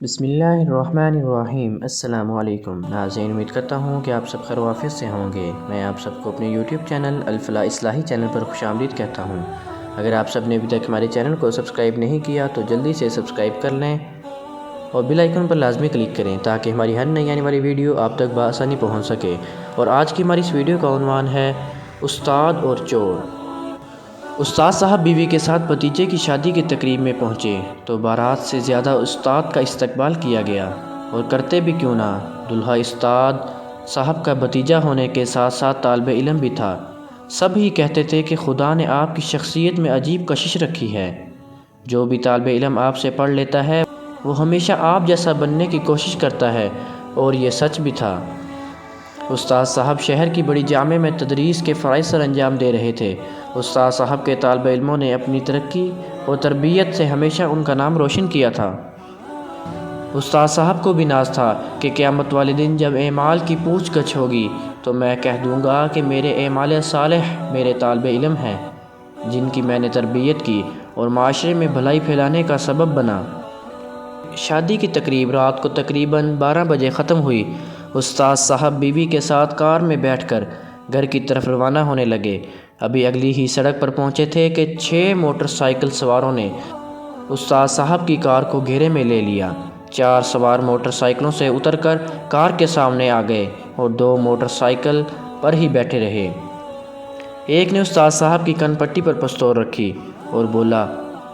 بسم اللہ الرحمن الرحیم۔ السلام علیکم ناظرین، امید کرتا ہوں کہ آپ سب خیر و عافیت سے ہوں گے۔ میں آپ سب کو اپنے یوٹیوب چینل الفلاح اصلاحی چینل پر خوش آمدید کہتا ہوں۔ اگر آپ سب نے ابھی تک ہمارے چینل کو سبسکرائب نہیں کیا تو جلدی سے سبسکرائب کر لیں اور بیل آئیکن پر لازمی کلک کریں تاکہ ہماری ہر نئی آنے والی ویڈیو آپ تک بآسانی پہنچ سکے۔ اور آج کی ہماری اس ویڈیو کا عنوان ہے استاد اور چور۔ استاد صاحب بیوی کے ساتھ بھتیجے کی شادی کی تقریب میں پہنچے تو بارات سے زیادہ استاد کا استقبال کیا گیا، اور کرتے بھی کیوں نہ، دلہا استاد صاحب کا بھتیجا ہونے کے ساتھ ساتھ طالب علم بھی تھا۔ سب ہی کہتے تھے کہ خدا نے آپ کی شخصیت میں عجیب کشش رکھی ہے، جو بھی طالب علم آپ سے پڑھ لیتا ہے وہ ہمیشہ آپ جیسا بننے کی کوشش کرتا ہے، اور یہ سچ بھی تھا۔ استاد صاحب شہر کی بڑی جامع میں تدریس کے فرائض سر انجام دے رہے تھے۔ استاد صاحب کے طالب علموں نے اپنی ترقی اور تربیت سے ہمیشہ ان کا نام روشن کیا تھا۔ استاد صاحب کو بھی ناز تھا کہ قیامت والے دن جب اعمال کی پوچھ گچھ ہوگی تو میں کہہ دوں گا کہ میرے اعمال صالح میرے طالب علم ہیں، جن کی میں نے تربیت کی اور معاشرے میں بھلائی پھیلانے کا سبب بنا۔ شادی کی تقریب رات کو تقریباً 12 بجے ختم ہوئی۔ استاد صاحب بیوی کے ساتھ کار میں بیٹھ کر گھر کی طرف روانہ ہونے لگے۔ ابھی اگلی ہی سڑک پر پہنچے تھے کہ 6 موٹر سائیکل سواروں نے استاد صاحب کی کار کو گھیرے میں لے لیا۔ 4 سوار موٹر سائیکلوں سے اتر کر کار کے سامنے آ گئے اور 2 موٹر سائیکل پر ہی بیٹھے رہے۔ ایک نے استاد صاحب کی کن پٹی پر پستول رکھی اور بولا،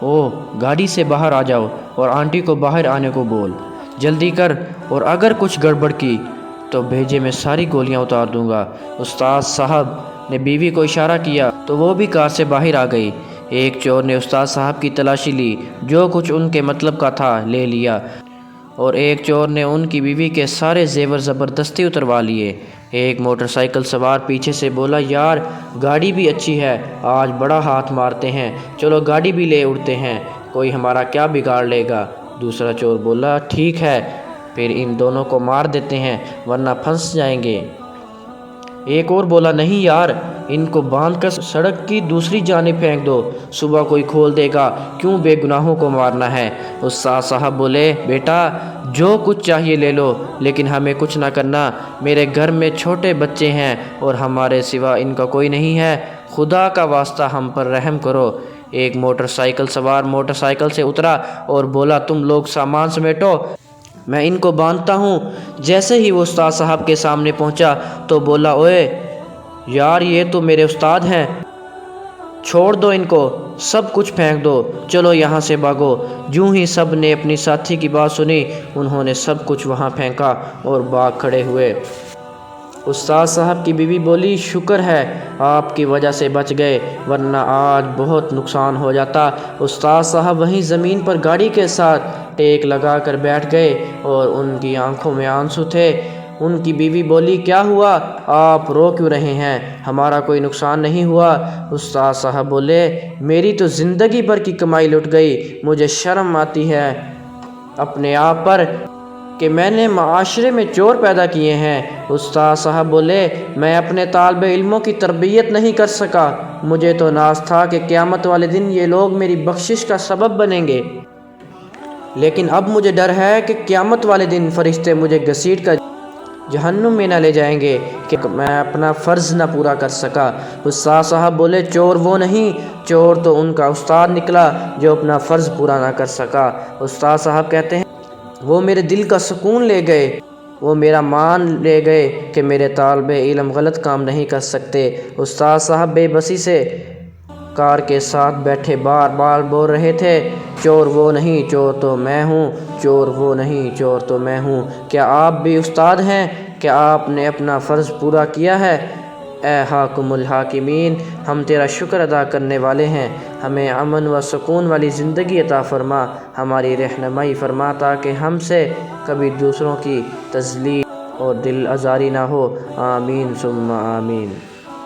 او گاڑی سے باہر آ جاؤ اور آنٹی کو باہر آنے کو بول، جلدی کر، اور اگر کچھ گڑبڑ کی تو بھیجے میں ساری گولیاں اتار دوں گا۔ استاد صاحب نے بیوی کو اشارہ کیا تو وہ بھی کار سے باہر آ گئی۔ ایک چور نے استاد صاحب کی تلاشی لی، جو کچھ ان کے مطلب کا تھا لے لیا، اور ایک چور نے ان کی بیوی کے سارے زیور زبردستی اتروا لیے۔ ایک موٹر سائیکل سوار پیچھے سے بولا، یار گاڑی بھی اچھی ہے، آج بڑا ہاتھ مارتے ہیں، چلو گاڑی بھی لے اڑتے ہیں، کوئی ہمارا کیا بگاڑ لے گا۔ دوسرا چور بولا، ٹھیک ہے، پھر ان دونوں کو مار دیتے ہیں ورنہ پھنس جائیں گے۔ ایک اور بولا، نہیں یار، ان کو باندھ کر سڑک کی دوسری جانب پھینک دو، صبح کوئی کھول دے گا، کیوں بے گناہوں کو مارنا ہے۔ استاد صاحب بولے، بیٹا جو کچھ چاہیے لے لو، لیکن ہمیں کچھ نہ کرنا، میرے گھر میں چھوٹے بچے ہیں اور ہمارے سوا ان کا کوئی نہیں ہے، خدا کا واسطہ ہم پر رحم کرو۔ ایک موٹر سائیکل سوار موٹر سائیکل سے اترا اور بولا، تم لوگ سامان سمیٹو، میں ان کو باندھتا ہوں۔ جیسے ہی وہ استاد صاحب کے سامنے پہنچا تو بولا، اوئے یار یہ تو میرے استاد ہیں، چھوڑ دو ان کو، سب کچھ پھینک دو، چلو یہاں سے بھاگو۔ جوں ہی سب نے اپنی ساتھی کی بات سنی، انہوں نے سب کچھ وہاں پھینکا اور بھاگ کھڑے ہوئے۔ استاد صاحب کی بیوی بولی، شکر ہے آپ کی وجہ سے بچ گئے، ورنہ آج بہت نقصان ہو جاتا۔ استاد صاحب وہیں زمین پر گاڑی کے ساتھ ٹیک لگا کر بیٹھ گئے اور ان کی آنکھوں میں آنسو تھے۔ ان کی بیوی بولی، کیا ہوا، آپ رو کیوں رہے ہیں، ہمارا کوئی نقصان نہیں ہوا۔ استاد صاحب بولے، میری تو زندگی بھر کی کمائی لٹ گئی، مجھے شرم آتی ہے اپنے آپ پر کہ میں نے معاشرے میں چور پیدا کیے ہیں۔ استاد صاحب بولے، میں اپنے طالب علموں کی تربیت نہیں کر سکا، مجھے تو ناز تھا کہ قیامت والے دن یہ لوگ میری بخشش کا سبب بنیں گے، لیکن اب مجھے ڈر ہے کہ قیامت والے دن فرشتے مجھے گھسیٹ کر جہنم میں نہ لے جائیں گے کہ میں اپنا فرض نہ پورا کر سکا۔ استاد صاحب بولے، چور وہ نہیں، چور تو ان کا استاد نکلا جو اپنا فرض پورا نہ کر سکا۔ استاد صاحب کہتے ہیں، وہ میرے دل کا سکون لے گئے، وہ میرا مان لے گئے کہ میرے طالب علم غلط کام نہیں کر سکتے۔ استاد صاحب بے بسی سے کار کے ساتھ بیٹھے بار بار بول رہے تھے، چور وہ نہیں، چور تو میں ہوں، چور وہ نہیں، چور تو میں ہوں۔ کیا آپ بھی استاد ہیں؟ کیا آپ نے اپنا فرض پورا کیا ہے؟ اے حاکم الحاکمین، ہم تیرا شکر ادا کرنے والے ہیں، ہمیں امن و سکون والی زندگی عطا فرما، ہماری رہنمائی فرما تاکہ ہم سے کبھی دوسروں کی تذلیل اور دل آزاری نہ ہو، آمین ثم آمین۔